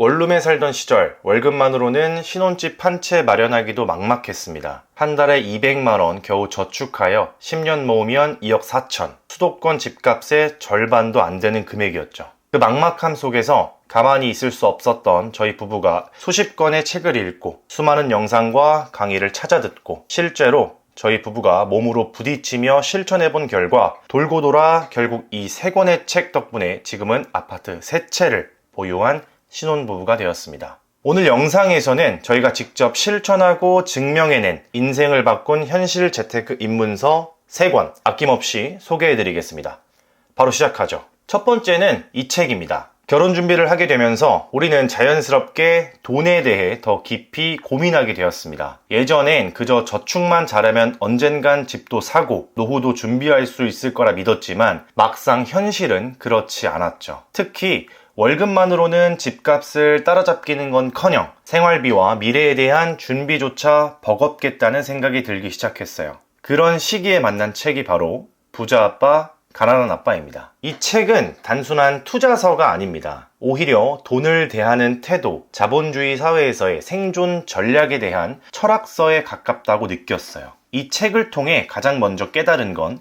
원룸에 살던 시절 월급만으로는 신혼집 한 채 마련하기도 막막했습니다. 한 달에 200만원 겨우 저축하여 10년 모으면 2억 4천, 수도권 집값의 절반도 안 되는 금액이었죠. 그 막막함 속에서 가만히 있을 수 없었던 저희 부부가 수십 권의 책을 읽고 수많은 영상과 강의를 찾아 듣고 실제로 저희 부부가 몸으로 부딪히며 실천해본 결과 돌고 돌아 결국 이 3권의 책 덕분에 지금은 아파트 3채를 보유한 신혼부부가 되었습니다. 오늘 영상에서는 저희가 직접 실천하고 증명해낸 인생을 바꾼 현실 재테크 입문서 3권 아낌없이 소개해드리겠습니다. 바로 시작하죠. 첫 번째는 이 책입니다. 결혼 준비를 하게 되면서 우리는 자연스럽게 돈에 대해 더 깊이 고민하게 되었습니다. 예전엔 그저 저축만 잘하면 언젠간 집도 사고 노후도 준비할 수 있을 거라 믿었지만 막상 현실은 그렇지 않았죠. 특히 월급만으로는 집값을 따라잡기는 건커녕 생활비와 미래에 대한 준비조차 버겁겠다는 생각이 들기 시작했어요. 그런 시기에 만난 책이 바로 부자 아빠, 가난한 아빠입니다. 이 책은 단순한 투자서가 아닙니다. 오히려 돈을 대하는 태도, 자본주의 사회에서의 생존 전략에 대한 철학서에 가깝다고 느꼈어요. 이 책을 통해 가장 먼저 깨달은 건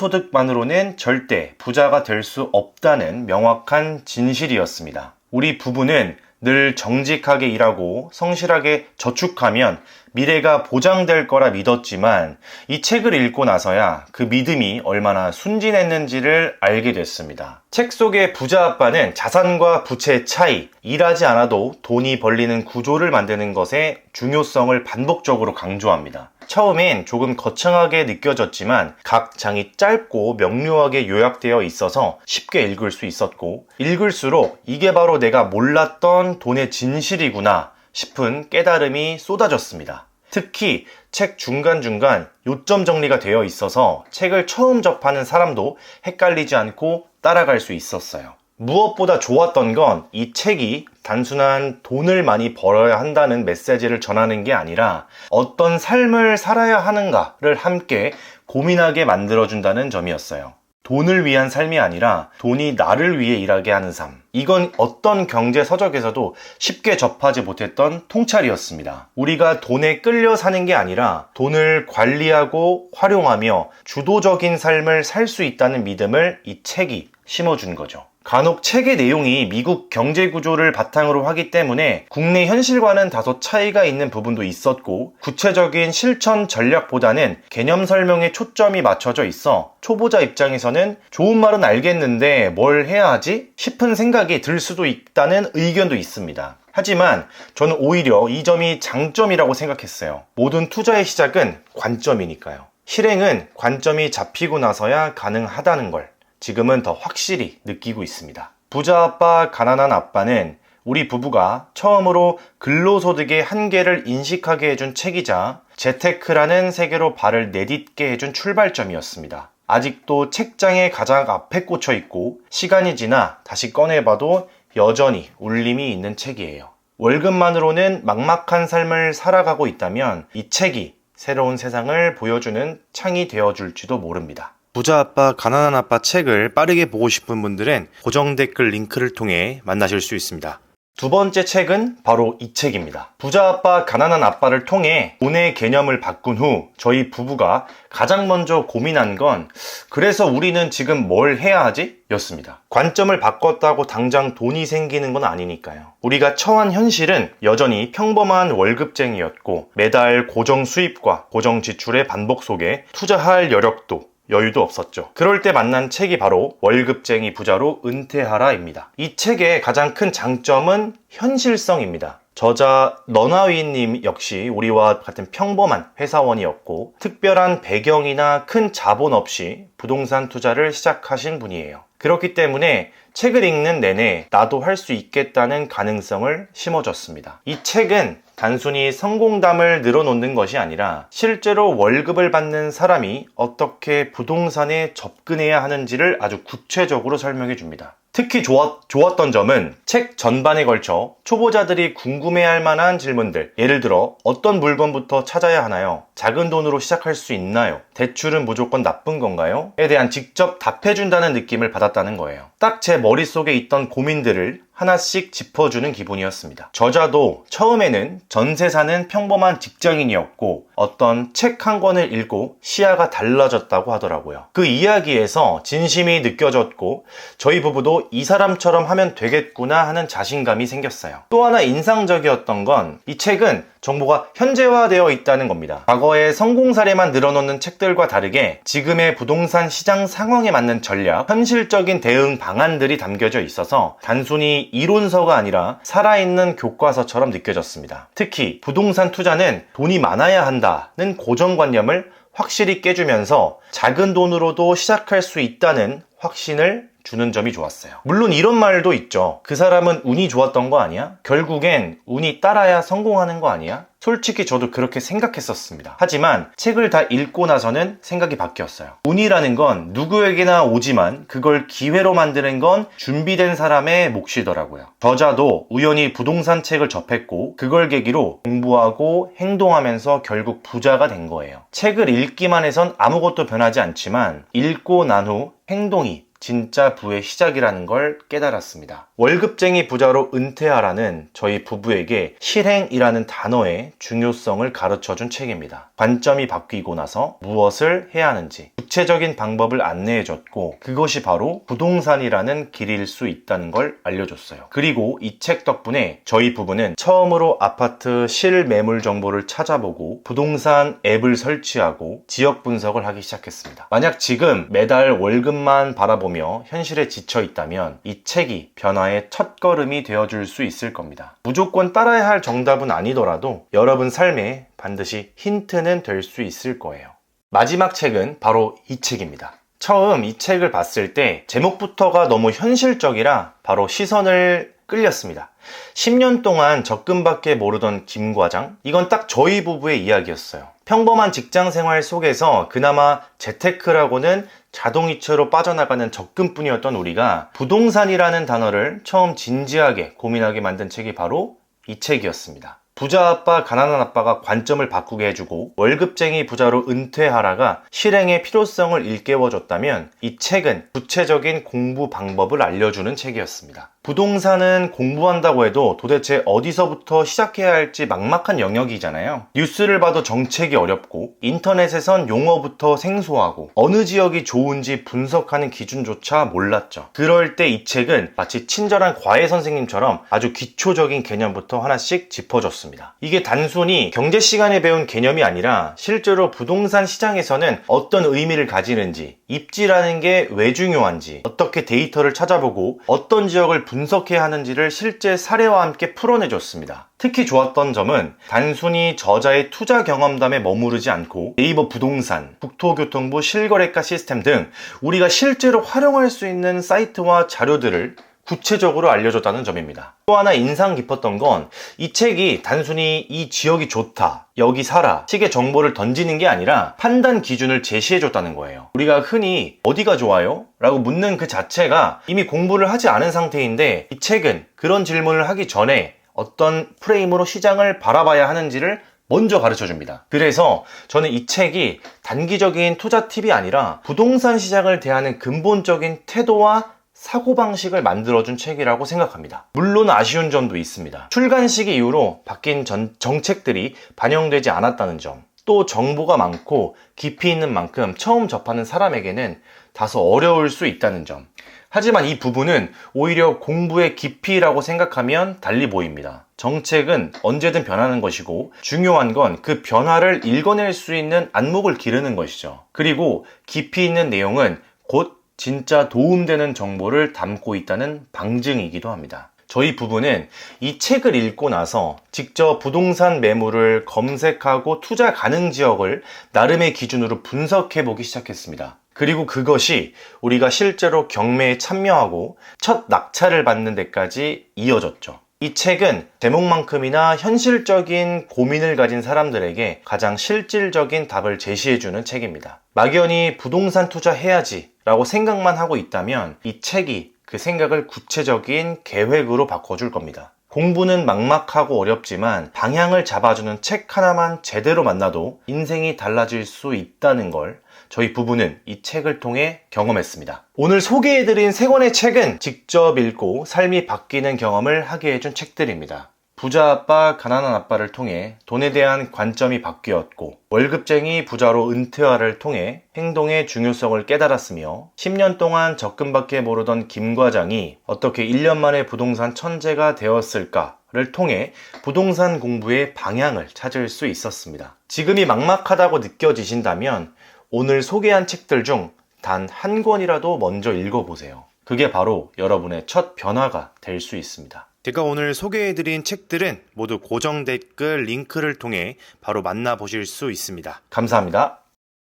근로소득만으로는 절대 부자가 될 수 없다는 명확한 진실이었습니다. 우리 부부는 늘 정직하게 일하고 성실하게 저축하면 미래가 보장될 거라 믿었지만 이 책을 읽고 나서야 그 믿음이 얼마나 순진했는지를 알게 됐습니다. 책 속의 부자 아빠는 자산과 부채의 차이, 일하지 않아도 돈이 벌리는 구조를 만드는 것의 중요성을 반복적으로 강조합니다. 처음엔 조금 거창하게 느껴졌지만 각 장이 짧고 명료하게 요약되어 있어서 쉽게 읽을 수 있었고 읽을수록 이게 바로 내가 몰랐던 돈의 진실이구나 싶은 깨달음이 쏟아졌습니다. 특히 책 중간중간 요점 정리가 되어 있어서 책을 처음 접하는 사람도 헷갈리지 않고 따라갈 수 있었어요. 무엇보다 좋았던 건 이 책이 단순한 돈을 많이 벌어야 한다는 메시지를 전하는 게 아니라 어떤 삶을 살아야 하는가를 함께 고민하게 만들어준다는 점이었어요. 돈을 위한 삶이 아니라 돈이 나를 위해 일하게 하는 삶. 이건 어떤 경제 서적에서도 쉽게 접하지 못했던 통찰이었습니다. 우리가 돈에 끌려 사는 게 아니라 돈을 관리하고 활용하며 주도적인 삶을 살 수 있다는 믿음을 이 책이 심어준 거죠. 간혹 책의 내용이 미국 경제 구조를 바탕으로 하기 때문에 국내 현실과는 다소 차이가 있는 부분도 있었고 구체적인 실천 전략보다는 개념 설명에 초점이 맞춰져 있어 초보자 입장에서는 좋은 말은 알겠는데 뭘 해야 하지? 싶은 생각이 들 수도 있다는 의견도 있습니다. 하지만 저는 오히려 이 점이 장점이라고 생각했어요. 모든 투자의 시작은 관점이니까요. 실행은 관점이 잡히고 나서야 가능하다는 걸 지금은 더 확실히 느끼고 있습니다. 부자 아빠, 가난한 아빠는 우리 부부가 처음으로 근로소득의 한계를 인식하게 해준 책이자 재테크라는 세계로 발을 내딛게 해준 출발점이었습니다. 아직도 책장의 가장 앞에 꽂혀 있고 시간이 지나 다시 꺼내봐도 여전히 울림이 있는 책이에요. 월급만으로는 막막한 삶을 살아가고 있다면 이 책이 새로운 세상을 보여주는 창이 되어줄지도 모릅니다. 부자 아빠, 가난한 아빠 책을 빠르게 보고 싶은 분들은 고정 댓글 링크를 통해 만나실 수 있습니다. 두 번째 책은 바로 이 책입니다. 부자 아빠, 가난한 아빠를 통해 돈의 개념을 바꾼 후 저희 부부가 가장 먼저 고민한 건 그래서 우리는 지금 뭘 해야 하지? 였습니다. 관점을 바꿨다고 당장 돈이 생기는 건 아니니까요. 우리가 처한 현실은 여전히 평범한 월급쟁이였고 매달 고정 수입과 고정 지출의 반복 속에 투자할 여력도 여유도 없었죠. 그럴 때 만난 책이 바로 월급쟁이 부자로 은퇴하라입니다. 이 책의 가장 큰 장점은 현실성입니다. 저자 너나위님 역시 우리와 같은 평범한 회사원이었고 특별한 배경이나 큰 자본 없이 부동산 투자를 시작하신 분이에요. 그렇기 때문에 책을 읽는 내내 나도 할 수 있겠다는 가능성을 심어줬습니다. 이 책은 단순히 성공담을 늘어놓는 것이 아니라 실제로 월급을 받는 사람이 어떻게 부동산에 접근해야 하는지를 아주 구체적으로 설명해 줍니다. 특히 좋았던 점은 책 전반에 걸쳐 초보자들이 궁금해할 만한 질문들, 예를 들어 어떤 물건부터 찾아야 하나요? 작은 돈으로 시작할 수 있나요? 대출은 무조건 나쁜 건가요? 에 대한 직접 답해준다는 느낌을 받았다는 거예요. 딱 제 머릿속에 있던 고민들을 하나씩 짚어주는 기분이었습니다. 저자도 처음에는 전세 사는 평범한 직장인이었고 어떤 책 한 권을 읽고 시야가 달라졌다고 하더라고요. 그 이야기에서 진심이 느껴졌고 저희 부부도 이 사람처럼 하면 되겠구나 하는 자신감이 생겼어요. 또 하나 인상적이었던 건 이 책은 정보가 현재화되어 있다는 겁니다. 과거의 성공 사례만 늘어놓는 책들과 다르게 지금의 부동산 시장 상황에 맞는 전략, 현실적인 대응 방안들이 담겨져 있어서 단순히 이론서가 아니라 살아있는 교과서처럼 느껴졌습니다. 특히 부동산 투자는 돈이 많아야 한다는 고정관념을 확실히 깨주면서 작은 돈으로도 시작할 수 있다는 확신을 주는 점이 좋았어요. 물론 이런 말도 있죠. 그 사람은 운이 좋았던 거 아니야? 결국엔 운이 따라야 성공하는 거 아니야? 솔직히 저도 그렇게 생각했었습니다. 하지만 책을 다 읽고 나서는 생각이 바뀌었어요. 운이라는 건 누구에게나 오지만 그걸 기회로 만드는 건 준비된 사람의 몫이더라고요. 저자도 우연히 부동산 책을 접했고 그걸 계기로 공부하고 행동하면서 결국 부자가 된 거예요. 책을 읽기만 해선 아무것도 변하지 않지만 읽고 난 후 행동이 진짜 부의 시작이라는 걸 깨달았습니다. 월급쟁이 부자로 은퇴하라는 저희 부부에게 실행이라는 단어의 중요성을 가르쳐준 책입니다. 관점이 바뀌고 나서 무엇을 해야 하는지 구체적인 방법을 안내해줬고 그것이 바로 부동산이라는 길일 수 있다는 걸 알려줬어요. 그리고 이 책 덕분에 저희 부부는 처음으로 아파트 실매물 정보를 찾아보고 부동산 앱을 설치하고 지역 분석을 하기 시작했습니다. 만약 지금 매달 월급만 바라보며 현실에 지쳐 있다면 이 책이 변화의 첫걸음이 되어줄 수 있을 겁니다. 무조건 따라야 할 정답은 아니더라도 여러분 삶에 반드시 힌트는 될 수 있을 거예요. 마지막 책은 바로 이 책입니다. 처음 이 책을 봤을 때 제목부터가 너무 현실적이라 바로 시선을 끌렸습니다. 10년 동안 적금밖에 모르던 김 과장? 이건 딱 저희 부부의 이야기였어요. 평범한 직장 생활 속에서 그나마 재테크라고는 자동이체로 빠져나가는 적금뿐이었던 우리가 부동산이라는 단어를 처음 진지하게 고민하게 만든 책이 바로 이 책이었습니다. 부자 아빠, 가난한 아빠가 관점을 바꾸게 해주고 월급쟁이 부자로 은퇴하라가 실행의 필요성을 일깨워줬다면 이 책은 구체적인 공부 방법을 알려주는 책이었습니다. 부동산은 공부한다고 해도 도대체 어디서부터 시작해야 할지 막막한 영역이잖아요. 뉴스를 봐도 정책이 어렵고 인터넷에선 용어부터 생소하고 어느 지역이 좋은지 분석하는 기준조차 몰랐죠. 그럴 때 이 책은 마치 친절한 과외 선생님처럼 아주 기초적인 개념부터 하나씩 짚어줬습니다. 이게 단순히 경제 시간에 배운 개념이 아니라 실제로 부동산 시장에서는 어떤 의미를 가지는지, 입지라는 게 왜 중요한지, 어떻게 데이터를 찾아보고 어떤 지역을 분석해야 하는지를 실제 사례와 함께 풀어내줬습니다. 특히 좋았던 점은 단순히 저자의 투자 경험담에 머무르지 않고 네이버 부동산, 국토교통부 실거래가 시스템 등 우리가 실제로 활용할 수 있는 사이트와 자료들을 구체적으로 알려줬다는 점입니다. 또 하나 인상 깊었던 건 이 책이 단순히 이 지역이 좋다, 여기 살아 식의 정보를 던지는 게 아니라 판단 기준을 제시해줬다는 거예요. 우리가 흔히 어디가 좋아요? 라고 묻는 그 자체가 이미 공부를 하지 않은 상태인데 이 책은 그런 질문을 하기 전에 어떤 프레임으로 시장을 바라봐야 하는지를 먼저 가르쳐줍니다. 그래서 저는 이 책이 단기적인 투자 팁이 아니라 부동산 시장을 대하는 근본적인 태도와 사고방식을 만들어준 책이라고 생각합니다. 물론 아쉬운 점도 있습니다. 출간 시기 이후로 바뀐 정책들이 반영되지 않았다는 점, 또 정보가 많고 깊이 있는 만큼 처음 접하는 사람에게는 다소 어려울 수 있다는 점. 하지만 이 부분은 오히려 공부의 깊이라고 생각하면 달리 보입니다. 정책은 언제든 변하는 것이고 중요한 건 그 변화를 읽어낼 수 있는 안목을 기르는 것이죠. 그리고 깊이 있는 내용은 곧 진짜 도움되는 정보를 담고 있다는 방증이기도 합니다. 저희 부부는 이 책을 읽고 나서 직접 부동산 매물을 검색하고 투자 가능 지역을 나름의 기준으로 분석해 보기 시작했습니다. 그리고 그것이 우리가 실제로 경매에 참여하고 첫 낙찰을 받는 데까지 이어졌죠. 이 책은 제목만큼이나 현실적인 고민을 가진 사람들에게 가장 실질적인 답을 제시해주는 책입니다. 막연히 부동산 투자해야지 라고 생각만 하고 있다면 이 책이 그 생각을 구체적인 계획으로 바꿔줄 겁니다. 공부는 막막하고 어렵지만 방향을 잡아주는 책 하나만 제대로 만나도 인생이 달라질 수 있다는 걸 저희 부부는 이 책을 통해 경험했습니다. 오늘 소개해드린 3권의 책은 직접 읽고 삶이 바뀌는 경험을 하게 해준 책들입니다. 부자 아빠, 가난한 아빠를 통해 돈에 대한 관점이 바뀌었고, 월급쟁이 부자로 은퇴화를 통해 행동의 중요성을 깨달았으며, 10년 동안 적금밖에 모르던 김 과장이 어떻게 1년 만에 부동산 천재가 되었을까를 통해 부동산 공부의 방향을 찾을 수 있었습니다. 지금이 막막하다고 느껴지신다면 오늘 소개한 책들 중 단 한 권이라도 먼저 읽어보세요. 그게 바로 여러분의 첫 변화가 될 수 있습니다. 제가 오늘 소개해드린 책들은 모두 고정 댓글 링크를 통해 바로 만나보실 수 있습니다. 감사합니다.